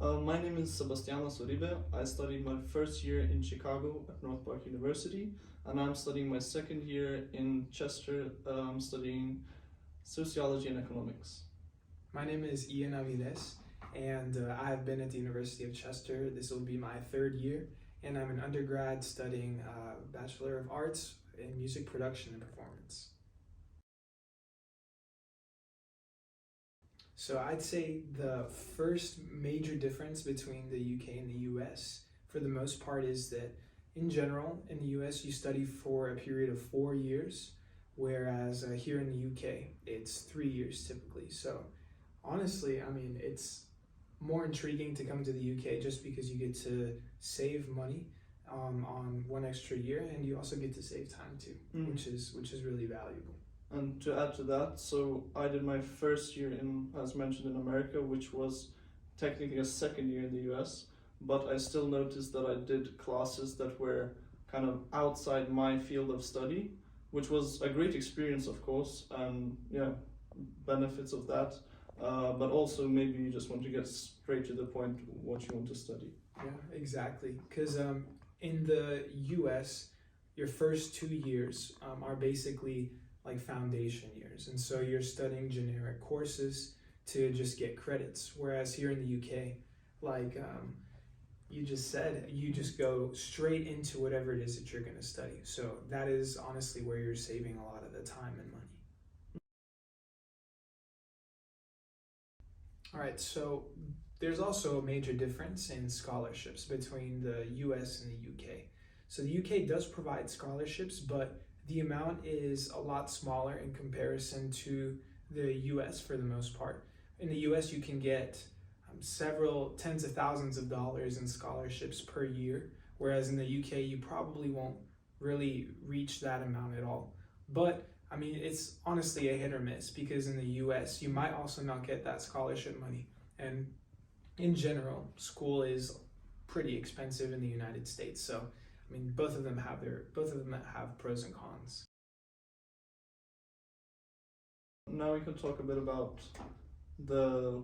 My name is Sebastiano Soribe. I studied my first year in Chicago at North Park University, and I'm studying my second year in Chester, studying sociology and economics. My name is Ian Aviles, and I have been at the University of Chester. This will be my third year, and I'm an undergrad studying Bachelor of Arts in Music Production and Performance. So I'd say the first major difference between the UK and the US, for the most part, is that in general, in the US, you study for a period of 4 years, whereas here in the UK, it's 3 years typically. So honestly, I mean, it's more intriguing to come to the UK just because you get to save money on one extra year, and you also get to save time too, which is really valuable. And to add to that, so I did my first year in, as mentioned, in America, which was technically a second year in the US, but I still noticed that I did classes that were kind of outside my field of study, which was a great experience, of course, and yeah, benefits of that. But also maybe you just want to get straight to the point what you want to study. Yeah, exactly. Because in the US, your first 2 years are basically like foundation years. And so you're studying generic courses to just get credits. Whereas here in the UK, like you just said, you just go straight into whatever it is that you're going to study. So that is honestly where you're saving a lot of the time and money. All right, so there's also a major difference in scholarships between the US and the UK. So the UK does provide scholarships, but the amount is a lot smaller in comparison to the US for the most part. In the US, you can get several tens of thousands of dollars in scholarships per year, whereas in the UK, you probably won't really reach that amount at all. But I mean, it's honestly a hit or miss because in the US, you might also not get that scholarship money. And in general, school is pretty expensive in the United States. So, I mean, both of them have pros and cons. Now we can talk a bit about the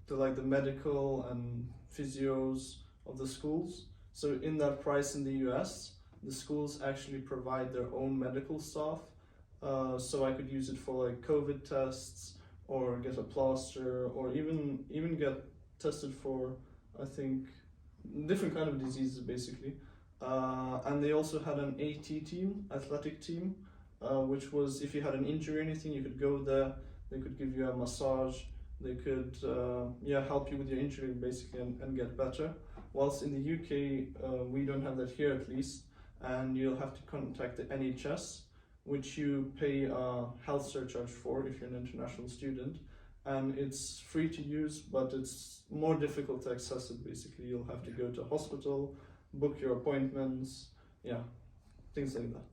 like the medical and physios of the schools. So in that price in the US, the schools actually provide their own medical staff. So I could use it for like COVID tests, or get a plaster, or even get tested for, I think, different kind of diseases basically. And they also had an AT team, athletic team, which was if you had an injury or anything, you could go there. They could give you a massage. They could help you with your injury basically and get better. Whilst in the UK, we don't have that here at least, and you'll have to contact the NHS, which you pay a health surcharge for if you're an international student, and it's free to use, but it's more difficult to access it basically. You'll have to go to a hospital, book your appointments, things like that.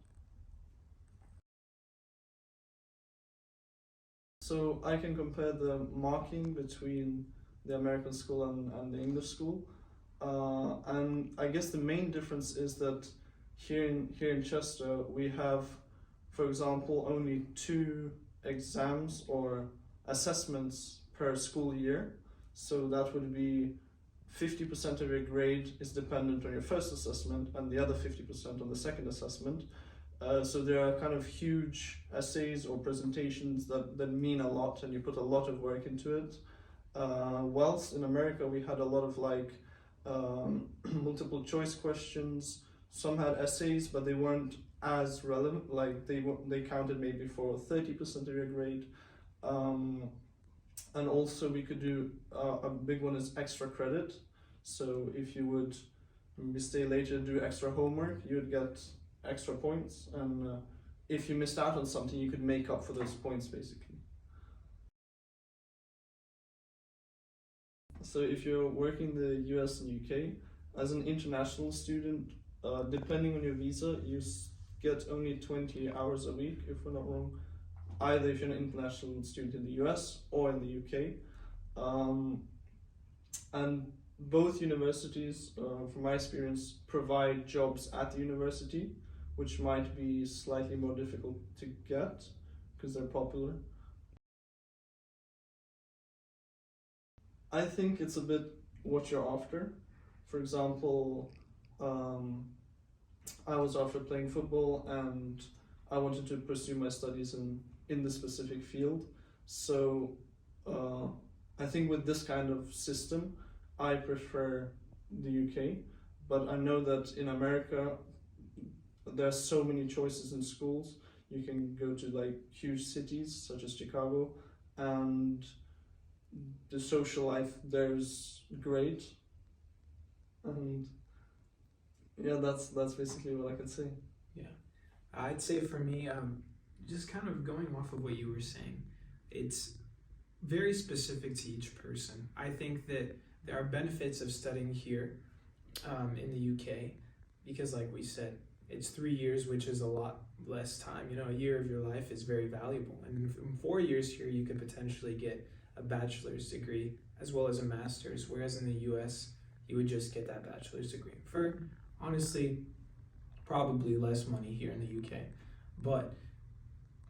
So I can compare the marking between the American school and the English school, and I guess the main difference is that here in Chester we have, for example, only 2 exams or assessments per school year. So that would be 50% of your grade is dependent on your first assessment and the other 50% on the second assessment. So there are kind of huge essays or presentations that mean a lot, and you put a lot of work into it. Whilst in America we had a lot of like multiple choice questions. Some had essays, but they weren't as relevant. Like they counted maybe for 30% of your grade. And also we could do a big one is extra credit. So if you would maybe stay later and do extra homework, you would get extra points, and if you missed out on something, you could make up for those points basically. So if you're working in the US and UK as an international student, depending on your visa, you get only 20 hours a week, if we're not wrong, either if you're an international student in the US or in the UK. And both universities, from my experience, provide jobs at the university, which might be slightly more difficult to get because they're popular. I think it's a bit what you're after. For example, I was after playing football and I wanted to pursue my studies in the specific field. So I think with this kind of system, I prefer the UK, but I know that in America, there are so many choices in schools. You can go to like huge cities such as Chicago, and the social life there is great. And yeah, that's basically what I can say. Yeah, I'd say for me, just kind of going off of what you were saying, it's very specific to each person. I think that there are benefits of studying here in the UK because, like we said, it's 3 years, which is a lot less time. You know, a year of your life is very valuable. And in 4 years here, you could potentially get a bachelor's degree as well as a master's, whereas in the US, you would just get that bachelor's degree for, honestly, probably less money here in the UK. But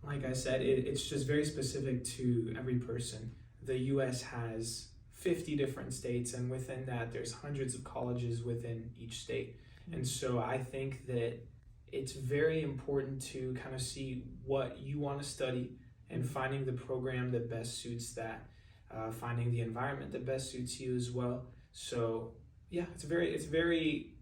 like I said, it's just very specific to every person. The US has 50 different states, and within that, there's hundreds of colleges within each state. And so I think that it's very important to kind of see what you want to study and finding the program that best suits that, finding the environment that best suits you as well. So yeah, it's very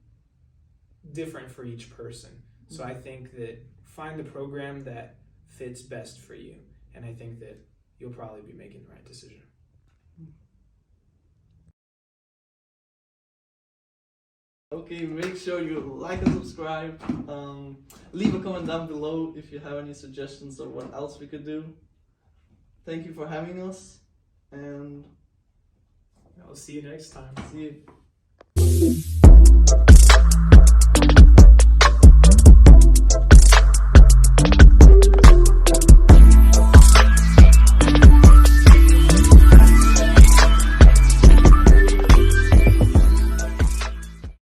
different for each person. So I think that find the program that fits best for you, and I think that you'll probably be making the right decision. Okay, make sure you like and subscribe. Leave a comment down below if you have any suggestions of what else we could do. Thank you for having us, and I'll see you next time. see you.